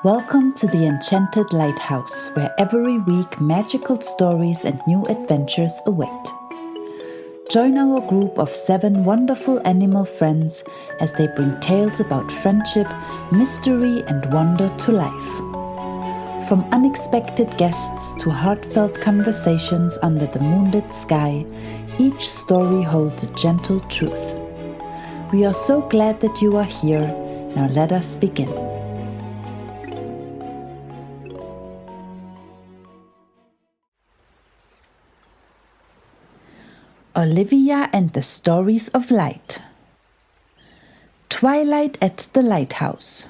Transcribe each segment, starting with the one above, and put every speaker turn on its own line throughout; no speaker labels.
Welcome to the Enchanted Lighthouse, where every week magical stories and new adventures await. Join our group of 7 wonderful animal friends as they bring tales about friendship, mystery, and wonder to life. From unexpected guests to heartfelt conversations under the moonlit sky, each story holds a gentle truth. We are so glad that you are here. Now let us begin. Olivia and the Stories of Light. Twilight at the lighthouse.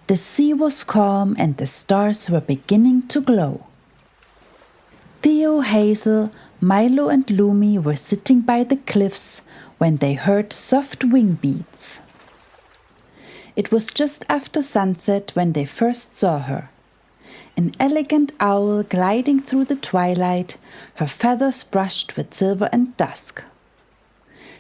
The sea was calm and the stars were beginning to glow. Theo, Hazel, Milo and Lumi were sitting by the cliffs when they heard soft wing beats. It was just after sunset when they first saw her. An elegant owl gliding through the twilight, her feathers brushed with silver and dusk.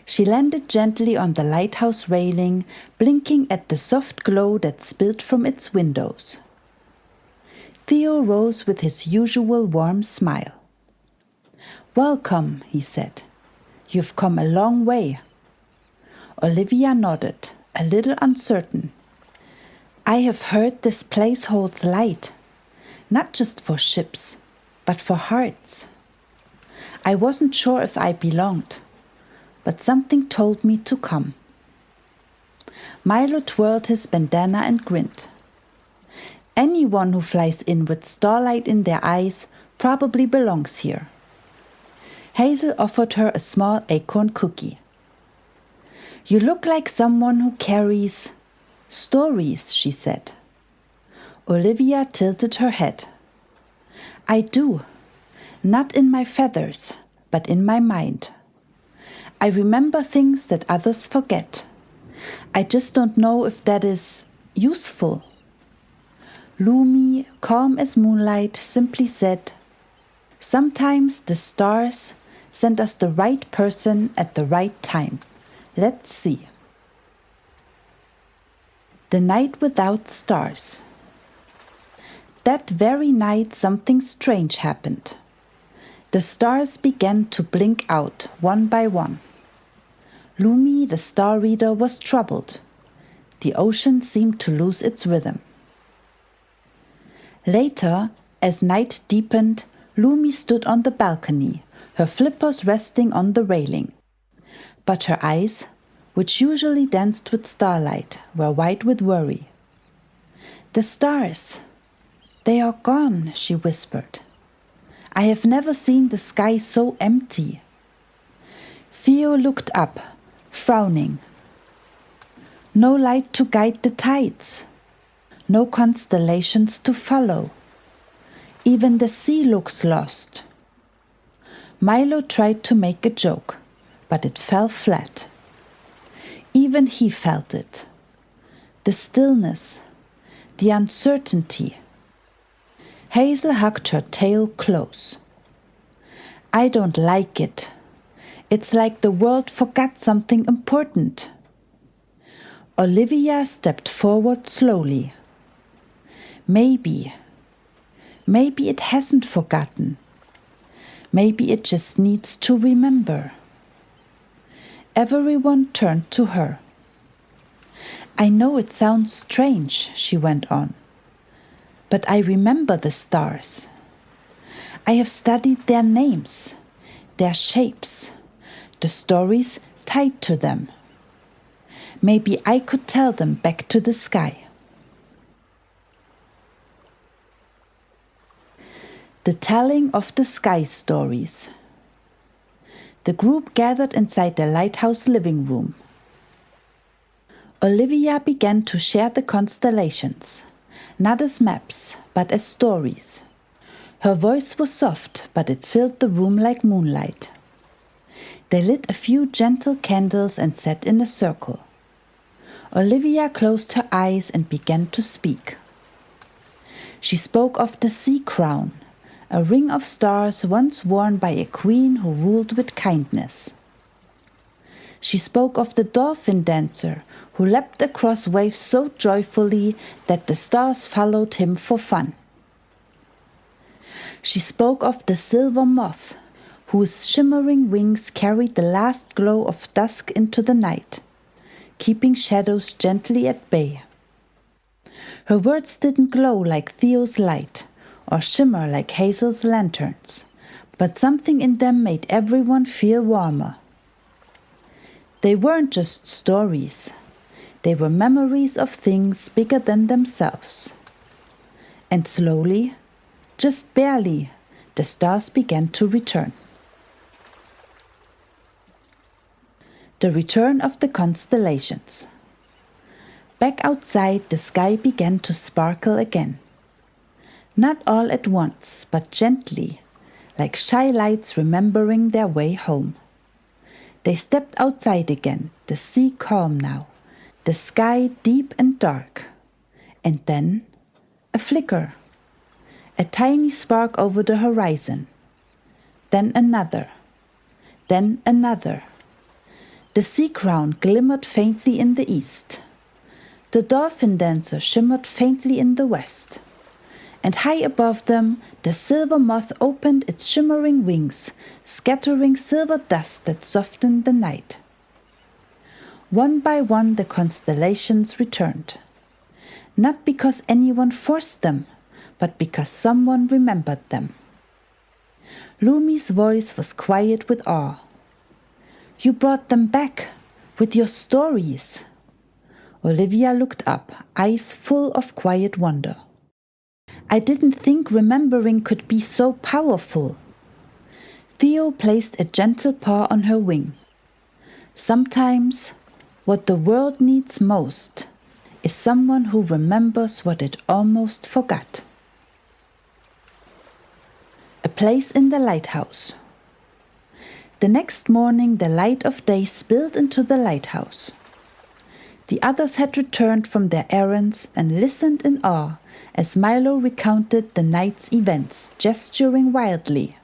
She landed gently on the lighthouse railing, blinking at the soft glow that spilled from its windows. Theo rose with his usual warm smile. "Welcome," he said. "You've come a long way." Olivia nodded, a little uncertain. "I have heard this place holds light. Not just for ships, but for hearts. I wasn't sure if I belonged, but something told me to come." Milo twirled his bandana and grinned. "Anyone who flies in with starlight in their eyes probably belongs here." Hazel offered her a small acorn cookie. "You look like someone who carries stories," she said. Olivia tilted her head. "I do, not in my feathers, but in my mind. I remember things that others forget. I just don't know if that is useful." Lumi, calm as moonlight, simply said, "Sometimes the stars send us the right person at the right time. Let's see." The night without stars. That very night something strange happened. The stars began to blink out one by one. Lumi, the star reader, was troubled. The ocean seemed to lose its rhythm. Later, as night deepened, Lumi stood on the balcony, her flippers resting on the railing. But her eyes, which usually danced with starlight, were wide with worry. "The stars! They are gone," she whispered. "I have never seen the sky so empty." Theo looked up, frowning. "No light to guide the tides. No constellations to follow. Even the sea looks lost." Milo tried to make a joke, but it fell flat. Even he felt it. The stillness, the uncertainty. Hazel hugged her tail close. "I don't like it. It's like the world forgot something important." Olivia stepped forward slowly. Maybe it hasn't forgotten. Maybe it just needs to remember." Everyone turned to her. "I know it sounds strange," she went on, "but I remember the stars. I have studied their names, their shapes, the stories tied to them. Maybe I could tell them back to the sky." The telling of the sky stories. The group gathered inside the lighthouse living room. Olivia began to share the constellations, not as maps, but as stories. Her voice was soft, but it filled the room like moonlight. They lit a few gentle candles and sat in a circle. Olivia closed her eyes and began to speak. She spoke of the sea crown, a ring of stars once worn by a queen who ruled with kindness. She spoke of the dolphin dancer who leapt across waves so joyfully that the stars followed him for fun. She spoke of the silver moth whose shimmering wings carried the last glow of dusk into the night, keeping shadows gently at bay. Her words didn't glow like Theo's light or shimmer like Hazel's lanterns, but something in them made everyone feel warmer. They weren't just stories. They were memories of things bigger than themselves. And slowly, just barely, the stars began to return. The return of the constellations. Back outside, the sky began to sparkle again. Not all at once, but gently, like shy lights remembering their way home. They stepped outside again, the sea calm now, the sky deep and dark. And then, a flicker, a tiny spark over the horizon. Then another, then another. The sea crown glimmered faintly in the east. The dolphin dancer shimmered faintly in the west. And high above them, the silver moth opened its shimmering wings, scattering silver dust that softened the night. One by one, the constellations returned. Not because anyone forced them, but because someone remembered them. Lumi's voice was quiet with awe. You brought them back with your stories. Olivia looked up, eyes full of quiet wonder. I didn't think remembering could be so powerful. Theo placed a gentle paw on her wing. Sometimes, what the world needs most is someone who remembers what it almost forgot. A place in the lighthouse. The next morning, the light of day spilled into the lighthouse. The others had returned from their errands and listened in awe as Milo recounted the night's events, gesturing wildly.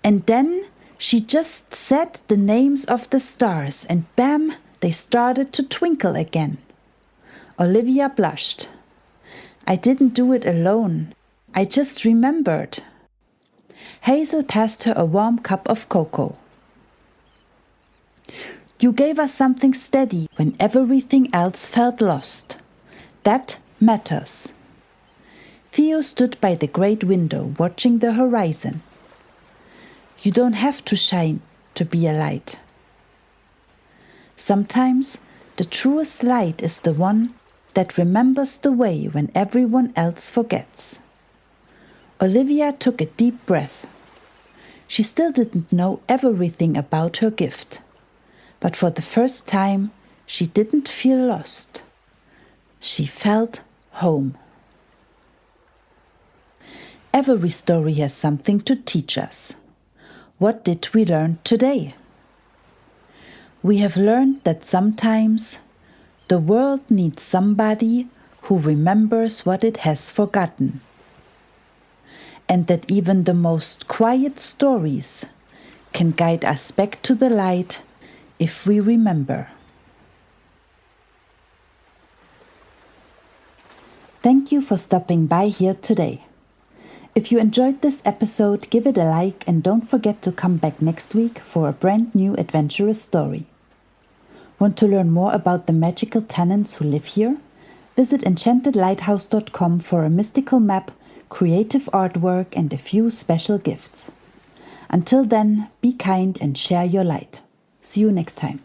And then she just said the names of the stars, and bam, they started to twinkle again. Olivia blushed. I didn't do it alone. I just remembered. Hazel passed her a warm cup of cocoa. You gave us something steady when everything else felt lost. That matters. Theo stood by the great window, watching the horizon. You don't have to shine to be a light. Sometimes the truest light is the one that remembers the way when everyone else forgets. Olivia took a deep breath. She still didn't know everything about her gift. But for the first time, she didn't feel lost. She felt home. Every story has something to teach us. What did we learn today? We have learned that sometimes the world needs somebody who remembers what it has forgotten. And that even the most quiet stories can guide us back to the light if we remember. Thank you for stopping by here today. If you enjoyed this episode, give it a like and don't forget to come back next week for a brand new adventurous story. Want to learn more about the magical tenants who live here? Visit enchantedlighthouse.com for a mystical map, creative artwork and a few special gifts. Until then, be kind and share your light. See you next time.